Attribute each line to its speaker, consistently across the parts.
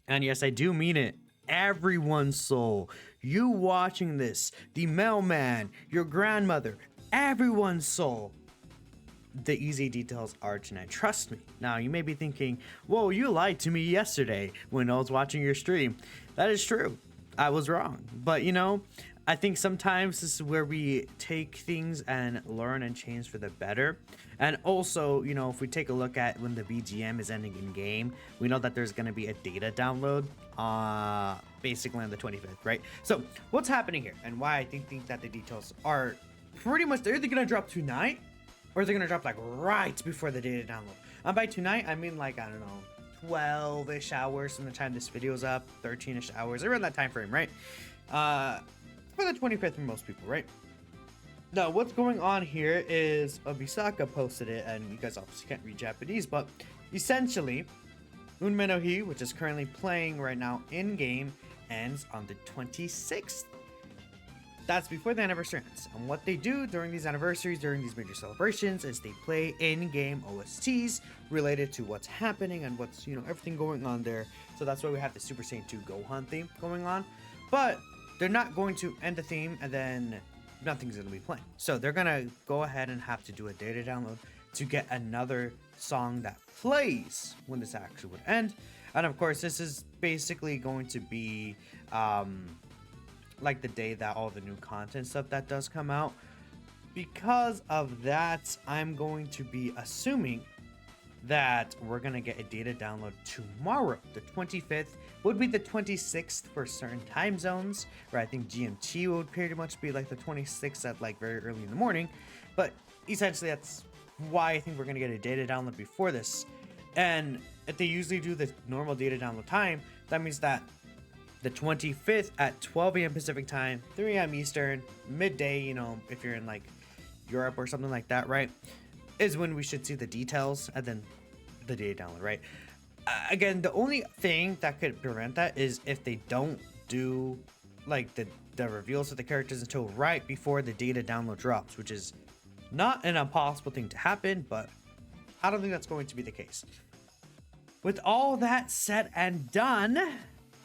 Speaker 1: And yes, I do mean it. Everyone's soul. You watching this, the mailman, your grandmother, everyone's soul. The easy details are tonight. Trust me. Now, you may be thinking, whoa, you lied to me yesterday when I was watching your stream. That is true. I was wrong. But, I think sometimes this is where we take things and learn and change for the better. And also, if we take a look at when the BGM is ending in game, we know that there's going to be a data download basically on the 25th, right? So what's happening here and why I think that the details are pretty much, they're either going to drop tonight or they're going to drop like right before the data download. And by tonight, I mean like, I don't know, 12-ish hours from the time this video is up, 13-ish hours, around that time frame, right? For the 25th for most people, right? Now, what's going on here is Obisaka posted it, and you guys obviously can't read Japanese, but essentially, Unme no Hi, which is currently playing right now in-game, ends on the 26th. That's before the anniversary ends. And what they do during these anniversaries, during these major celebrations, is they play in-game OSTs related to what's happening and what's, everything going on there. So that's why we have the Super Saiyan 2 Gohan theme going on. But they're not going to end the theme and then nothing's going to be playing. So they're going to go ahead and have to do a data download to get another song that plays when this actually would end. And of course, this is basically going to be like the day that all the new content stuff that does come out. Because of that, I'm going to be assuming that we're going to get a data download tomorrow. The 25th would be the 26th for certain time zones, where I think GMT would pretty much be like the 26th at like very early in the morning. But essentially that's why I think we're going to get a data download before this. And if they usually do the normal data download time, that means that the 25th at 12 a.m. Pacific time, 3 a.m. Eastern, midday, if you're in like Europe or something like that, right, is when we should see the details and then the data download, right? Again, the only thing that could prevent that is if they don't do like the reveals of the characters until right before the data download drops, which is not an impossible thing to happen, but I don't think that's going to be the case. With all that said and done,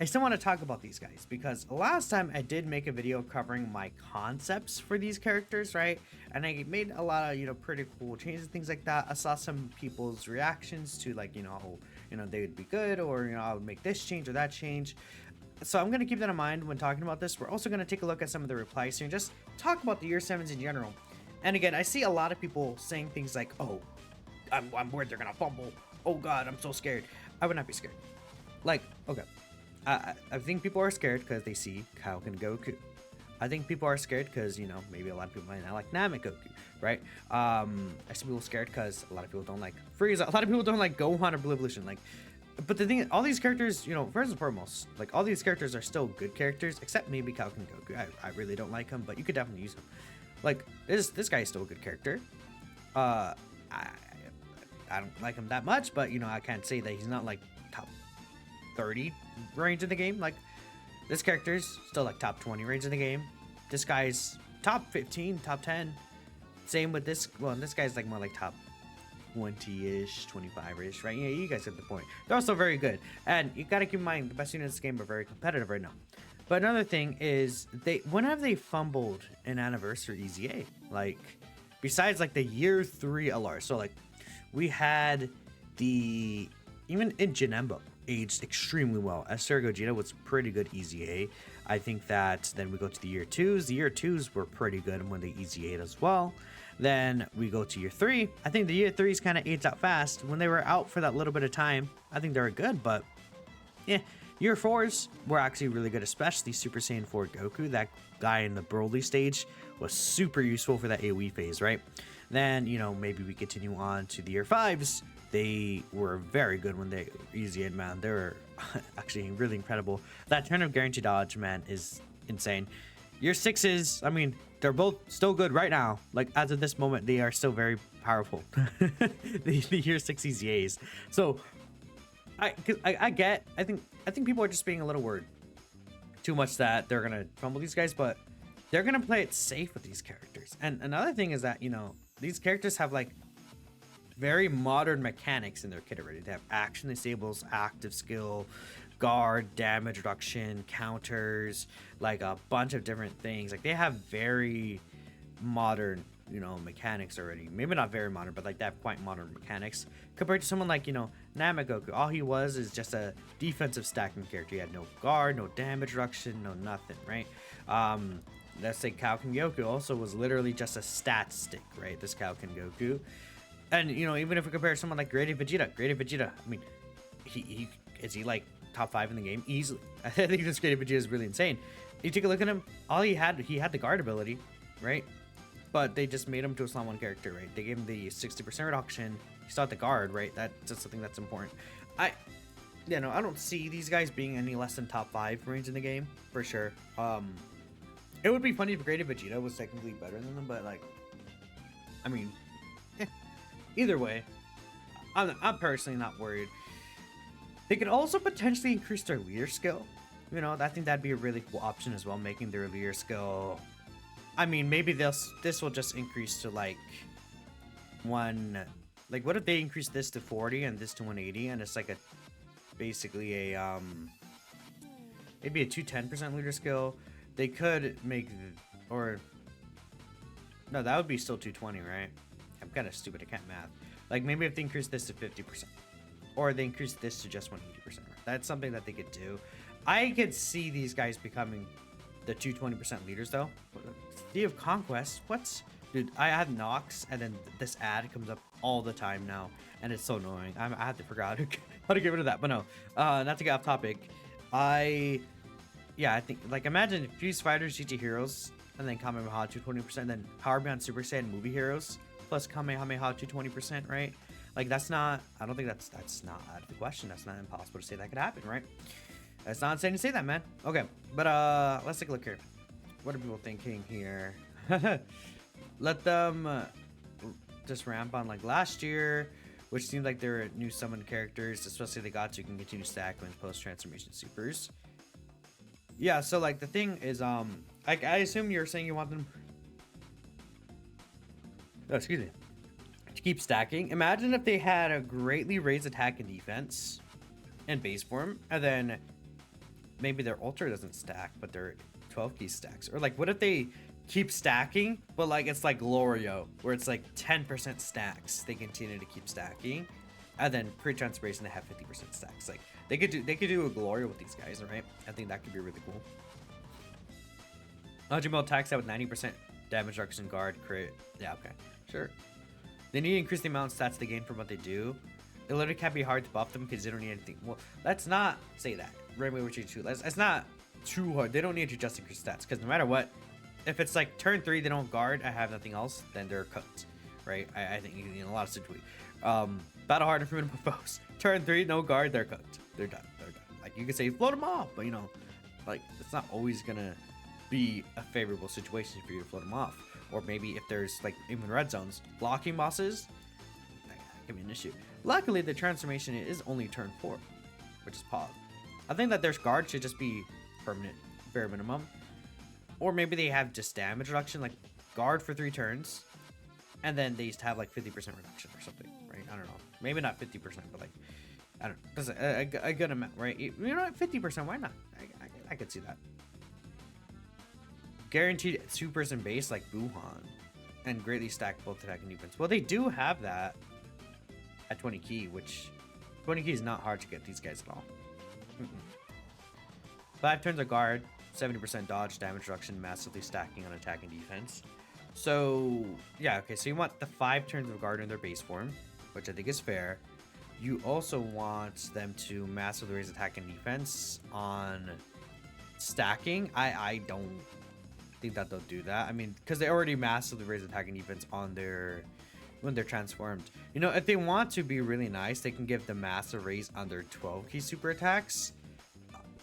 Speaker 1: I still want to talk about these guys because last time I did make a video covering my concepts for these characters, right? And I made a lot of, pretty cool changes and things like that. I saw some people's reactions to like, they would be good, or, I would make this change or that change. So I'm going to keep that in mind when talking about this. We're also going to take a look at some of the replies here and just talk about the year 7s in general. And again, I see a lot of people saying things like, oh, I'm worried they're going to fumble. Oh God, I'm so scared. I would not be scared. Like, okay. I think people are scared because they see Kaioken and Goku. I think people are scared because, maybe a lot of people might not like Namekoku, right? I see people scared because a lot of people don't like Frieza. A lot of people don't like Gohan or Blue Evolution. Like, but the thing is, all these characters, first and foremost, like all these characters are still good characters, except maybe Kaioken and Goku. I really don't like him, but you could definitely use him. Like, this guy is still a good character. I don't like him that much, but, I can't say that he's not like top 30 range in the game. Like, this character's still like top 20 range in the game. This guy's top 15, top 10. Same with this. Well, this guy's like more like top 20-ish, 25-ish, right? Yeah, you guys get the point. They're also very good. And you gotta keep in mind, the best units in this game are very competitive right now. But another thing is, when have they fumbled an anniversary EZA? Like, besides like the year 3 LR. So like, we had even in Janemba, aged extremely well. Esther Gogeta was pretty good EZA. I think that then we go to the year 2s. The year 2s were pretty good when they EZA'd as well. Then we go to year 3. I think the year 3s kind of aged out fast. When they were out for that little bit of time, I think they were good, but yeah. Year 4s were actually really good, especially Super Saiyan 4 Goku. That guy in the Broly stage was super useful for that AoE phase, right? Then, maybe we continue on to the year 5s. They were very good when they EZA'd, man. They were actually really incredible. That turn of guaranteed dodge, man, is insane. Year 6s, I mean, they're both still good right now. Like, as of this moment, they are still very powerful. the year 6 EZAs. So, I think people are just being a little worried too much that they're gonna fumble these guys, but they're gonna play it safe with these characters. And another thing is that, these characters have like very modern mechanics in their kit already. They have action disables, active skill, guard, damage reduction, counters, like a bunch of different things. Like they have very modern, you know, mechanics already. Maybe not very modern, but like they have quite modern mechanics compared to someone like, you know, Namagoku. All he was is just a defensive stacking character. He had no guard, no damage reduction, no nothing, right? Let's say Kaoken Goku also was literally just a stat stick, right? This Kaoken Goku. And, you know, even if we compare someone like Grade Vegeta, I mean, he is he like top 5 in the game? Easily. I think this Grade Vegeta is really insane. You take a look at him, all he had the guard ability, right? But they just made him to a slot 1 character, right? They gave him the 60% reduction. He still had the guard, right? That's just something that's important. You know, I don't see these guys being any less than top 5 range in the game, for sure. It would be funny if Grade Vegeta was technically better than them, but like, I mean, either way, I'm personally not worried. They could also potentially increase their leader skill. You know, I think that'd be a really cool option as well, making their leader skill. I mean, maybe this will just increase to like one. Like, what if they increase this to 40 and this to 180, and it's like basically a maybe a 210% leader skill. They could make, or no, that would be still 220, right? I'm kind of stupid. I can't math. Like, maybe if they increase this to 50%, or they increase this to just 180%. Right? That's something that they could do. I could see these guys becoming the 220% leaders, though. Sea of Conquest, what's... Dude, I have Nox, and then this ad comes up all the time now, and it's so annoying. I have to figure out how to get rid of that, but no. Not to get off topic. Yeah, I think, like, imagine Fuse Fighters, GT Heroes, and then Kamehameha 220%, then Power Beyond Super Saiyan Movie Heroes, plus Kamehameha 220%, right? Like, that's not, I don't think that's not out of the question. That's not impossible to say that could happen, right? That's not insane to say that, man. Okay, but let's take a look here. What are people thinking here? Let them just ramp on like last year, which seemed like they were new summon characters, especially they got to can continue stack when post transformation supers. Yeah, so like the thing is, I assume you're saying you want them. Oh, excuse me. To keep stacking. Imagine if they had a greatly raised attack and defense in base form, and then maybe their ultra doesn't stack, but their 12 key stacks. Or like, what if they keep stacking, but like it's like Glorio, where it's like 10% stacks. They continue to keep stacking, and then pre-transformation they have 50% stacks. Like they could do a Glorio with these guys, right? I think that could be really cool. Ultimate attacks out with 90% damage reduction, guard, crit. Yeah, okay, sure. They need to increase the amount of stats they gain from what they do. It literally can't be hard to buff them because they don't need anything. Well, let's not say that. Rainbow Witcher 2. It's not too hard. They don't need to just increase stats because no matter what, if it's like turn 3 they don't guard, I have nothing else, then they're cooked, right? I think in a lot of situations. Battle hard and formidable foes. Turn 3, no guard, they're cooked. They're done. Like you could say float them off, but you know, like it's not always gonna be a favorable situation for you to float them off. Or maybe if there's like even red zones, blocking bosses, that can be an issue. Luckily, the transformation is only turn 4, which is pog. I think that their guard should just be permanent, bare minimum. Or maybe they have just damage reduction, like guard for 3 turns, and then they used to have like 50% reduction or something, right? I don't know. Maybe not 50%, but like, I don't know. That's a good amount, right? You know what? 50%, why not? I could see that. Guaranteed 2-person base like Buhan, and greatly stacked both attack and defense. Well, they do have that at 20 key, which 20 key is not hard to get these guys at all. 5 turns of guard, 70% dodge, damage reduction, massively stacking on attack and defense. So, yeah, okay, so you want the 5 turns of guard in their base form, which I think is fair. You also want them to massively raise attack and defense on stacking. I don't think that they'll do that. I mean, because they already massively raise attack and defense on their when they're transformed. You know, if they want to be really nice, they can give the massive raise on their 12 key super attacks.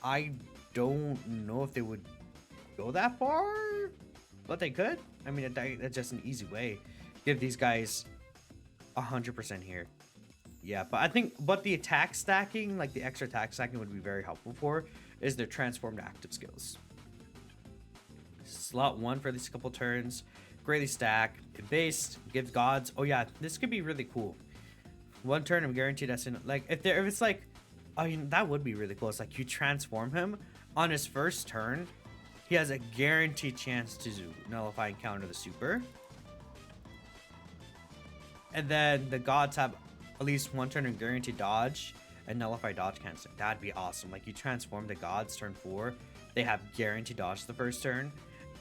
Speaker 1: I don't know if they would go that far, but they could. I mean, that's just an easy way. Give these guys 100% here. Yeah, but I think what the attack stacking, like the extra attack stacking, would be very helpful for is their transformed active skills. Slot 1 for at least a couple turns. Greatly stack. Base. Gives gods. Oh yeah, this could be really cool. 1 turn, I'm guaranteed that's in. Like if it's like I mean, that would be really cool. It's like you transform him on his first turn. He has a guaranteed chance to nullify and counter the super. And then the gods have at least one turn of guaranteed dodge and nullify dodge canceling. That'd be awesome. Like you transform the gods turn 4. They have guaranteed dodge the first turn.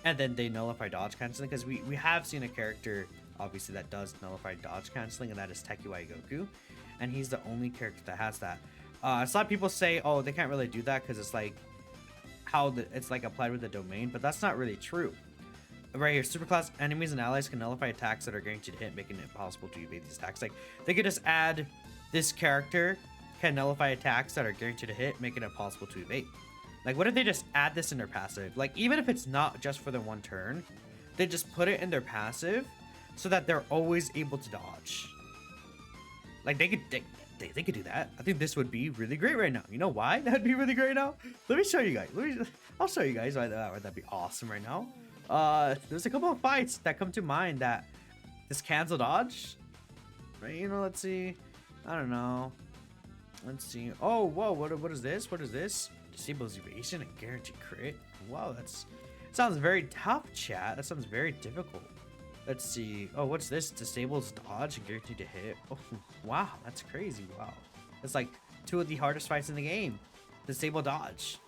Speaker 1: And then they nullify dodge canceling. Because we have seen a character, obviously, that does nullify dodge canceling. And that is Tekiwai Goku. And he's the only character that has that. I saw people say, oh, they can't really do that because it's like how it's like applied with the domain. But that's not really true. Right here, superclass enemies and allies can nullify attacks that are guaranteed to hit, making it impossible to evade these attacks. Like, they could just add this character can nullify attacks that are guaranteed to hit, making it possible to evade. Like, what if they just add this in their passive? Like, even if it's not just for the one turn, they just put it in their passive so that they're always able to dodge. Like, they could do that. I think this would be really great right now. You know why that'd be really great now? Let me show you guys. I'll show you guys why that'd be awesome right now. There's a couple of fights that come to mind that this cancel dodge, right? You know, let's see. I don't know. Let's see. Oh, whoa! What is this? What is this? Disables evasion and guaranteed crit. Wow, sounds very tough, chat. That sounds very difficult. Let's see. Oh, what's this? Disables dodge and guaranteed to hit. Oh, wow, that's crazy. Wow, that's like 2 of the hardest fights in the game. Disable dodge.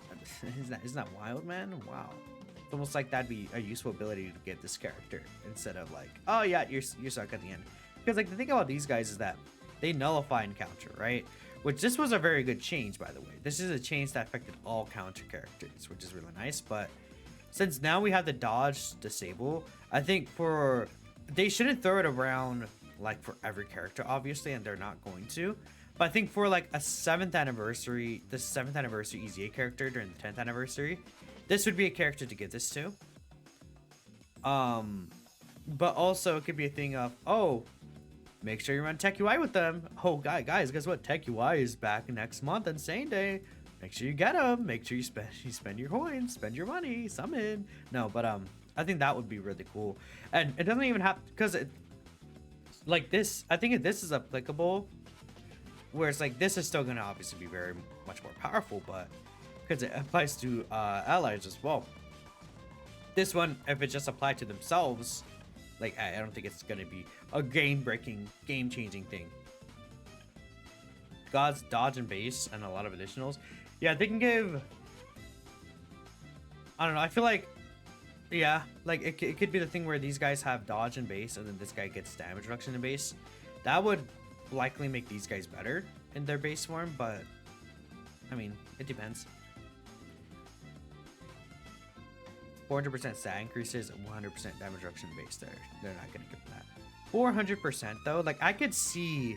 Speaker 1: Isn't that wild, man? Wow. It's almost like that'd be a useful ability to get this character instead of like, oh yeah, you're stuck at the end. Because like the thing about these guys is that they nullify and counter, right? Which this was a very good change, by the way. This is a change that affected all counter characters, which is really nice. But since now we have the dodge disable, I think they shouldn't throw it around like for every character, obviously, and they're not going to. But I think for like the 7th anniversary EZA character during the 10th anniversary, this would be a character to give this to. But also it could be a thing of, oh, make sure you run Tekiwai with them. Oh, guys, guess what? Tekiwai is back next month on Sane Day. Make sure you get them. Make sure you spend your coins, spend your money, summon. No, but I think that would be really cool. And it doesn't even have, because it like this, I think this is applicable. Where it's like this is still gonna obviously be very much more powerful, but because it applies to allies as well. This one, if it just applied to themselves, like I don't think it's gonna be a game-breaking, game-changing thing. Gods, dodge, and base, and a lot of additionals. Yeah, they can give. I don't know. I feel like, yeah, like it could be the thing where these guys have dodge and base, and then this guy gets damage reduction in base. That would likely make these guys better in their base form, but I mean, it depends. 400% stat increases and 100% damage reduction base. They're not gonna give that. 400% though, like I could see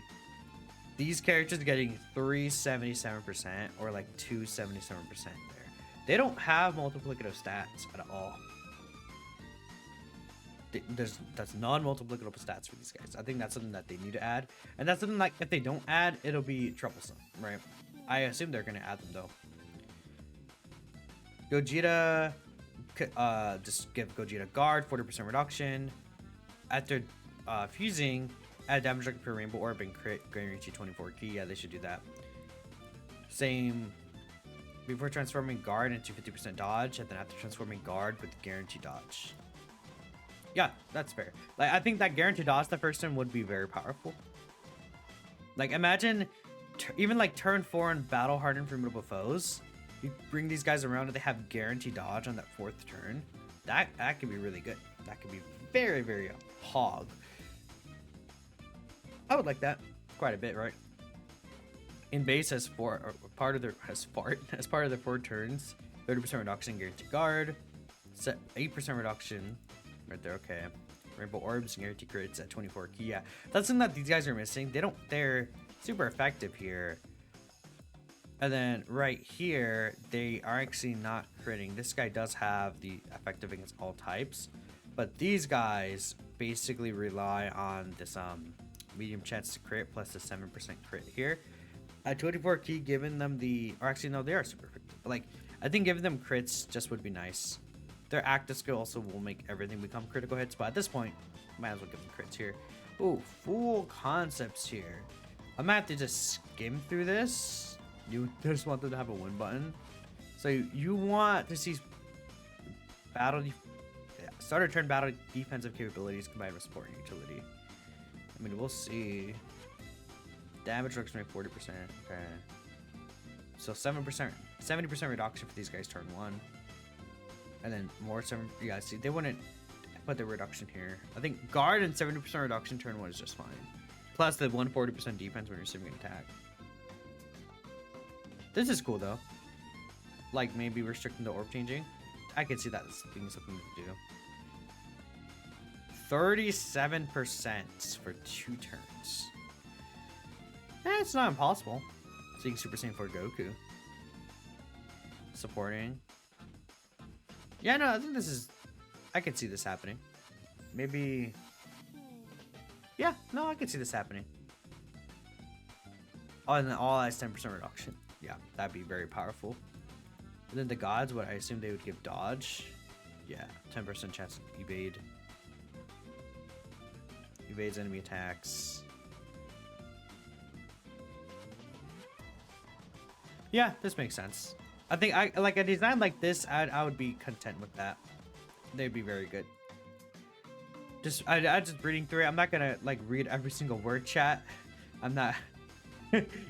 Speaker 1: these characters getting 377% or like 277% there. They don't have multiplicative stats at all. That's non-multiplicable stats for these guys. I think that's something that they need to add, and that's something like if they don't add, it'll be troublesome, right? I assume they're gonna add them though. Gogeta, just give Gogeta guard 40% reduction after fusing. Add damage reduction per rainbow orb and crit guarantee 24 key. Yeah, they should do that. Same before transforming guard into 50% dodge, and then after transforming guard with guaranteed dodge. Yeah, that's fair. Like I think that guaranteed dodge the first turn would be very powerful. Like imagine even like turn 4 in battle hardened formidable foes. You bring these guys around and they have guaranteed dodge on that 4th turn. That could be really good. That could be very, very hog. I would like that quite a bit, right? In base as part of their 4 turns, 30% reduction guaranteed guard, set 8% reduction right there. Okay, rainbow orbs guaranteed crits at 24 key. Yeah, that's something that these guys are missing. They're super effective here. And then right here, they are actually not critting. This guy does have the effective against all types, but these guys basically rely on this medium chance to crit plus the 7% crit here. At 24 key, giving them the, or actually no, they are super effective. But like, I think giving them crits just would be nice. Their active skill also will make everything become critical hits, but at this point, might as well give them crits here. Ooh, full concepts here. I'm gonna have to just skim through this. You just want them to have a win button. So you want to see starter turn battle defensive capabilities combined with support and utility. I mean, we'll see. Damage reduction rate 40%. Okay. So 7%, 70% reduction for these guys turn 1. And then more 7. Yeah, see, they wouldn't put the reduction here. I think guard and 70% reduction turn 1 is just fine. Plus the 140% defense when you're receiving an attack. This is cool though. Like maybe restricting the orb changing. I could see that as being something to do. 37% for 2 turns. It's not impossible. Seeing Super Saiyan 4 Goku. Supporting. Yeah, no, I think this is... I could see this happening. Maybe... Yeah, no, I could see this happening. Oh, and then all has 10% reduction. Yeah, that'd be very powerful. And then the gods, what I assume they would give dodge. Yeah, 10% chance to evade. Evades enemy attacks. Yeah, this makes sense. I think like a design like this, I would be content with that. They'd be very good. I just reading through it. I'm not gonna like read every single word, chat. I'm not.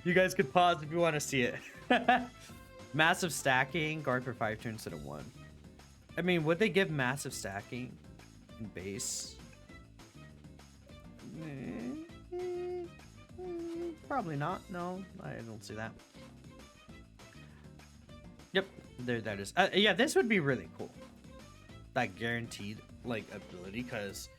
Speaker 1: You guys could pause if you want to see it. Massive stacking, guard for 5 turns instead of 1. I mean, would they give massive stacking in base? Probably not. No, I don't see that. Yep, there that is. Yeah, this would be really cool. That guaranteed like ability, because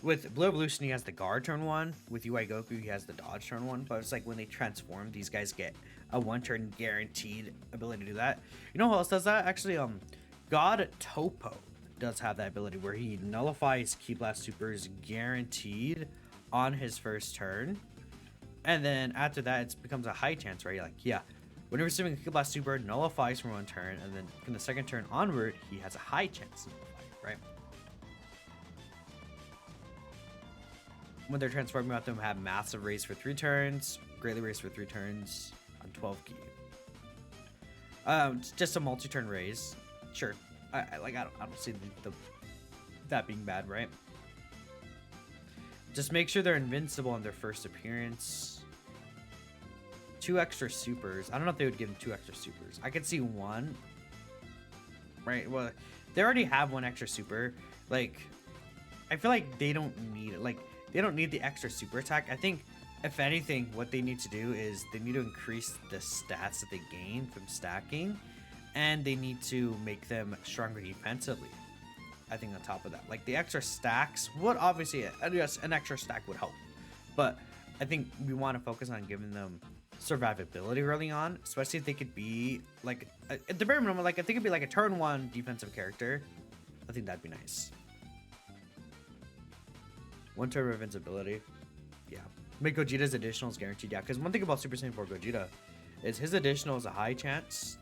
Speaker 1: with Blue Evolution he has the guard turn 1. With UI Goku he has the dodge turn 1. But it's like when they transform, these guys get a 1-turn guaranteed ability to do that. You know who else does that? Actually, God Topo does have that ability where he nullifies Ki Blast supers guaranteed on his first turn, and then after that it becomes a high chance, right? Like, yeah, whenever receiving a Ki Blast super, nullifies from 1 turn, and then from the 2nd turn onward he has a high chance to nullify, right? When they're transforming, out them have massive raise for 3 turns, greatly raise for 3 turns on 12 Ki. Just a multi-turn raise, sure. I don't see that being bad, right? Just make sure they're invincible on their first appearance. 2 extra supers. I don't know if they would give them 2 extra supers. I could see 1. Right? Well, they already have 1 extra super. Like, I feel like they don't need it. Like, they don't need the extra super attack. I think, if anything, what they need to do is they need to increase the stats that they gain from stacking. And they need to make them stronger defensively. I think on top of that, like the extra stacks would obviously, yes, an extra stack would help, but I think we want to focus on giving them survivability early on, especially if they could be like at the bare minimum, like if they could be like a turn 1 defensive character. I think that'd be nice. 1 turn of invincibility, yeah. Make Gogeta's additionals guaranteed, yeah. Because one thing about Super Saiyan 4 Gogeta is his additional is a high chance,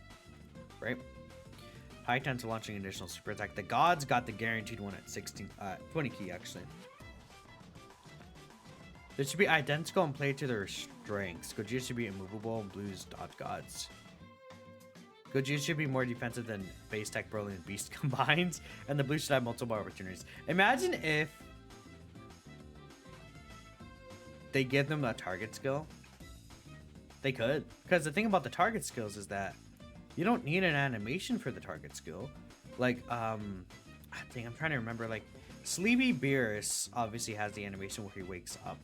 Speaker 1: right? High chance of launching additional super attack. The gods got the guaranteed one at 20 Ki actually. They should be identical and play to their strengths. Gogeta should be immovable and Blue's dodge gods. Gogeta should be more defensive than base tech, Broly, and Beast combined, and the Blue should have multiple opportunities. Imagine if they give them a target skill. They could, because the thing about the target skills is that you don't need an animation for the target skill. Like, I think I'm trying to remember, like, Sleepy Beerus obviously has the animation where he wakes up.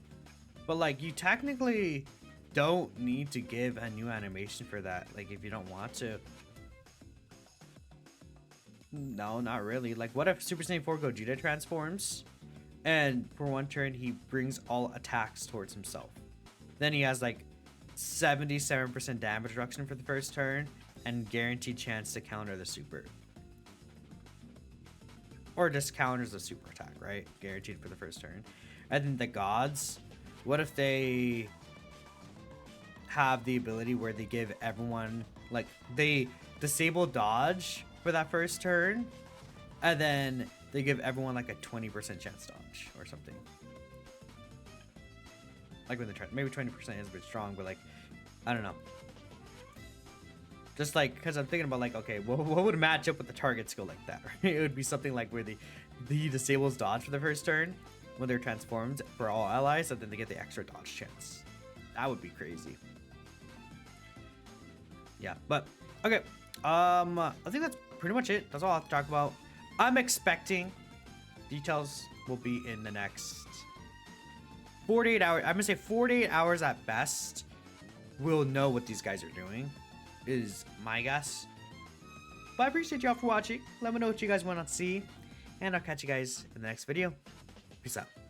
Speaker 1: But, like, you technically don't need to give a new animation for that, like, if you don't want to. No, not really. Like, what if Super Saiyan 4 Gogeta transforms, and for 1 turn, he brings all attacks towards himself? Then he has, like, 77% damage reduction for the first turn, and guaranteed chance to counter the super. Or just counters the super attack, right? Guaranteed for the first turn. And then the gods, what if they have the ability where they give everyone, like, they disable dodge for that first turn, and then they give everyone like a 20% chance dodge or something. Like when they try, maybe 20% is a bit strong, but like, I don't know. Just like, because I'm thinking about like, okay, what would match up with the target skill like that? Right? It would be something like where the disables dodge for the first turn when they're transformed for all allies, and then they get the extra dodge chance. That would be crazy. Yeah, but okay. I think that's pretty much it. That's all I have to talk about. I'm expecting details will be in the next 48 hours. I'm gonna say 48 hours at best. We'll know what these guys are doing, is my guess. But I appreciate y'all for watching. Let me know what you guys want to see, and I'll catch you guys in the next video. Peace out.